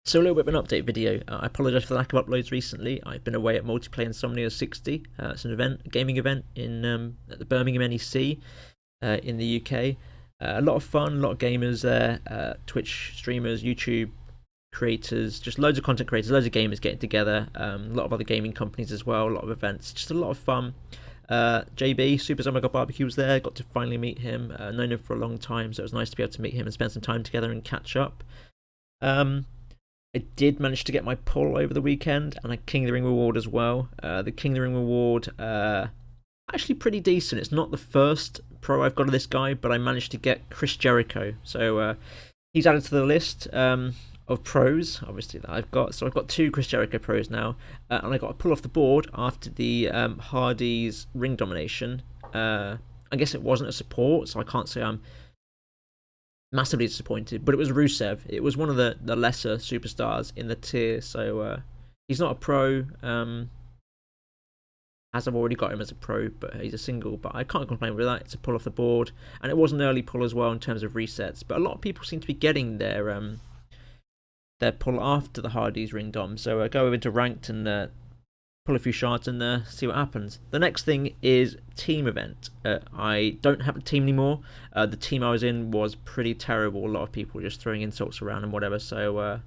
So a little bit of an update video. I apologise for the lack of uploads recently. I've been away at Multiplayer Insomnia 60. It's an event, a gaming event in at the Birmingham NEC in the UK. A lot of fun, a lot of gamers there, Twitch streamers, YouTube creators, just loads of content creators, loads of gamers getting together. A lot of other gaming companies as well, a lot of events, just a lot of fun. JB, Super Zombie Barbecue was there, got to finally meet him. Known him for a long time, so it was nice to be able to meet him and spend some time together and catch up. I did manage to get my pull over the weekend and a King of the Ring reward as well. The King of the Ring reward, actually pretty decent. It's not the first pro I've got of this guy, but I managed to get Chris Jericho. So he's added to the list of pros, obviously, that I've got. So I've got 2 Chris Jericho pros now, and I got a pull off the board after the Hardy's ring domination. I guess it wasn't a support, so I can't say I'm massively disappointed, but it was Rusev. It was one of the lesser superstars in the tier, so he's not a pro, as I've already got him as a pro, but he's a single, but I can't complain with that. It's a pull off the board, and it was an early pull as well in terms of resets, but a lot of people seem to be getting their pull after the Hardy's ring dom, so go over to ranked and pull a few shards and see what happens. The next thing is team event. I don't have a team anymore. The team I was in was pretty terrible. A lot of people were just throwing insults around and whatever. So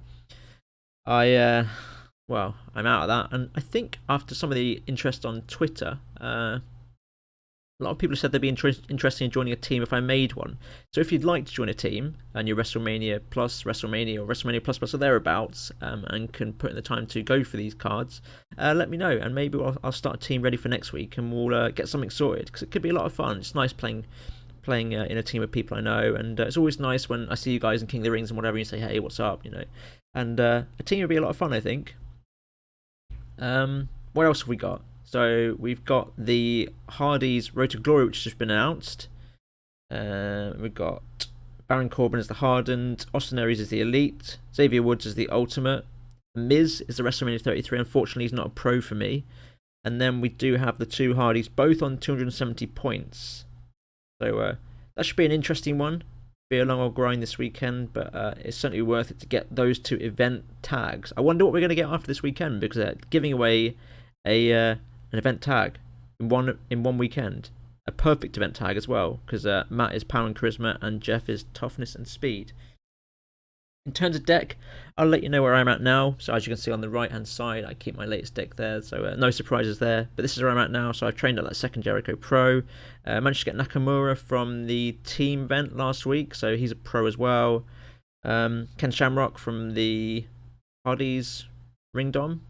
well, I'm out of that. And I think after some of the interest on Twitter, a lot of people said they'd be interested in joining a team if I made one. So if you'd like to join a team and you're WrestleMania Plus, WrestleMania or WrestleMania Plus Plus or thereabouts, and can put in the time to go for these cards, let me know, and maybe I'll start a team ready for next week, and we'll get something sorted, because it could be a lot of fun. It's nice playing in a team of people I know, and it's always nice when I see you guys in King of the Rings and whatever, and you say, hey, what's up, and a team would be a lot of fun, I think. What else have we got? So we've got the Hardy's Road to Glory, which has just been announced. We've got Baron Corbin as the Hardened, Austin Aries as the Elite, Xavier Woods as the Ultimate, Miz is the WrestleMania 33. Unfortunately, he's not a pro for me. And then we do have the 2 Hardys, both on 270 points. So that should be an interesting one. Be a long old grind this weekend, but it's certainly worth it to get those 2 event tags. I wonder what we're going to get after this weekend, because they're giving away an event tag in one weekend, a perfect event tag as well, because Matt is power and charisma and Jeff is toughness and speed. In terms of deck, I'll let you know where I'm at now. So as you can see on the right hand side, I keep my latest deck there, so no surprises there, but this is where I'm at now. So I've trained at that second Jericho Pro, managed to get Nakamura from the team event last week, so he's a pro as well. Ken Shamrock from the Hardy's ring dom,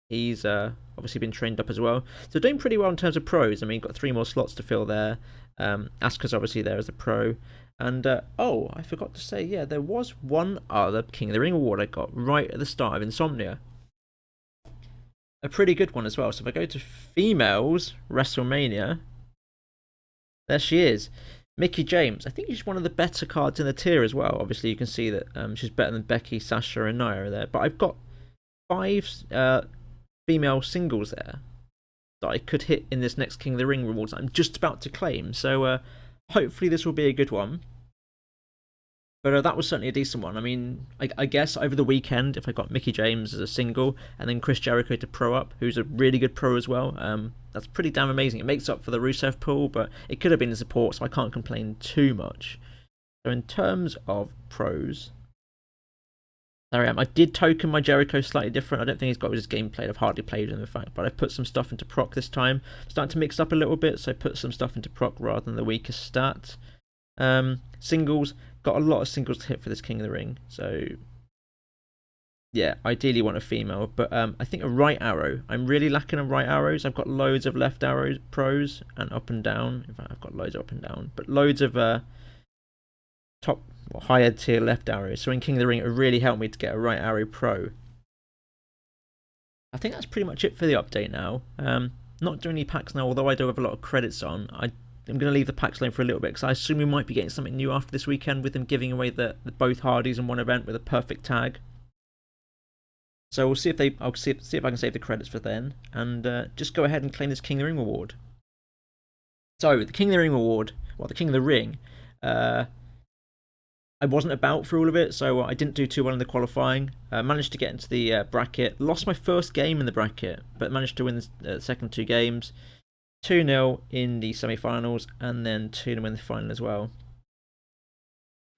he's obviously been trained up as well, so doing pretty well in terms of pros. I mean, got 3 more slots to fill there. Asuka's obviously there as a pro, and oh, I forgot to say, yeah, there was one other King of the Ring award I got right at the start of Insomnia, a pretty good one as well. So if I go to females WrestleMania, there she is, Mickie James. I think she's one of the better cards in the tier as well. Obviously you can see that she's better than Becky, Sasha and Nia there, but I've got 5 female singles there that I could hit in this next King of the Ring rewards I'm just about to claim, so hopefully this will be a good one. But that was certainly a decent one. I mean, I guess over the weekend, if I got Mickie James as a single and then Chris Jericho to pro up, who's a really good pro as well, that's pretty damn amazing. It makes up for the Rusev pull, but it could have been a support, so I can't complain too much. So in terms of pros, there I am. I did token my Jericho slightly different. I don't think he's got his gameplay. I've hardly played him, in fact, but I've put some stuff into proc this time. Starting to mix up a little bit, so I put some stuff into proc rather than the weakest stat. Singles, got a lot of singles to hit for this King of the Ring, so yeah, ideally want a female, but I think a right arrow. I'm really lacking on right arrows. I've got loads of left arrows pros and up and down. In fact, I've got loads of up and down, but loads of top or higher tier left arrows. So in King of the Ring, it really helped me to get a right arrow pro. I think that's pretty much it for the update now. Not doing any packs now, although I do have a lot of credits on. I'm going to leave the packs alone for a little bit, because I assume we might be getting something new after this weekend with them giving away the both Hardys in one event with a perfect tag. So we'll see if I'll see if I can save the credits for then, and just go ahead and claim this King of the Ring award. So the King of the Ring award, well, the King of the Ring, I wasn't about for all of it, so I didn't do too well in the qualifying. Managed to get into the bracket. Lost my first game in the bracket, but managed to win the second 2 games. 2-0 in the semi-finals, and then 2-0 in the final as well.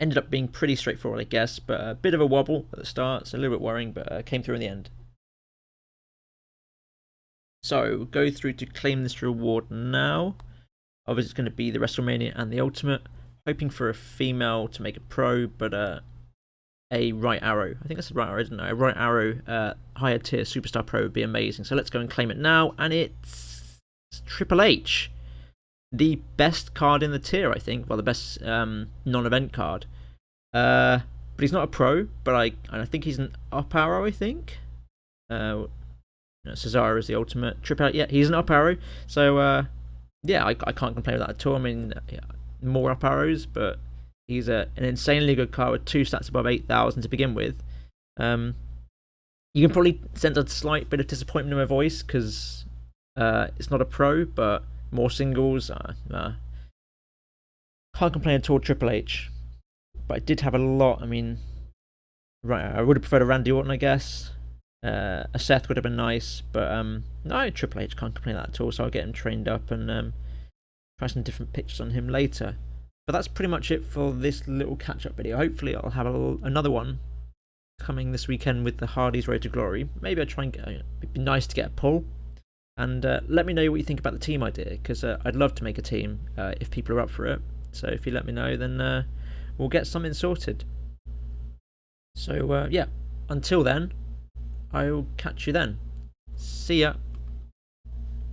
Ended up being pretty straightforward, I guess, but a bit of a wobble at the start, so a little bit worrying, but came through in the end. So, go through to claim this reward now. Obviously, it's going to be the WrestleMania and the Ultimate. Hoping for a female to make a pro, but a right arrow. I think that's a right arrow, isn't it? A right arrow higher tier superstar pro would be amazing. So let's go and claim it now, and it's Triple H. The best card in the tier, I think. Well, the best non-event card. But he's not a pro, but I think he's an up arrow, I think. Cesaro is the Ultimate. Triple H, yeah, he's an up arrow. So, yeah, I can't complain with that at all. I mean, yeah, more up arrows, but he's an insanely good card with 2 stats above 8,000 to begin with. You can probably sense a slight bit of disappointment in my voice because it's not a pro, but more singles. Can't complain at all, Triple H. But I did have a lot. I mean, right, I would have preferred a Randy Orton, I guess. A Seth would have been nice, but no, Triple H, can't complain that at all. So I'll get him trained up and try some different pictures on him later. But that's pretty much it for this little catch-up video. Hopefully I'll have another one coming this weekend with the Hardys Road to Glory. Maybe I'll try and get, it'd be nice to get a poll. And let me know what you think about the team idea, because I'd love to make a team if people are up for it. So if you let me know, then we'll get something sorted. So yeah, until then, I'll catch you then. See ya.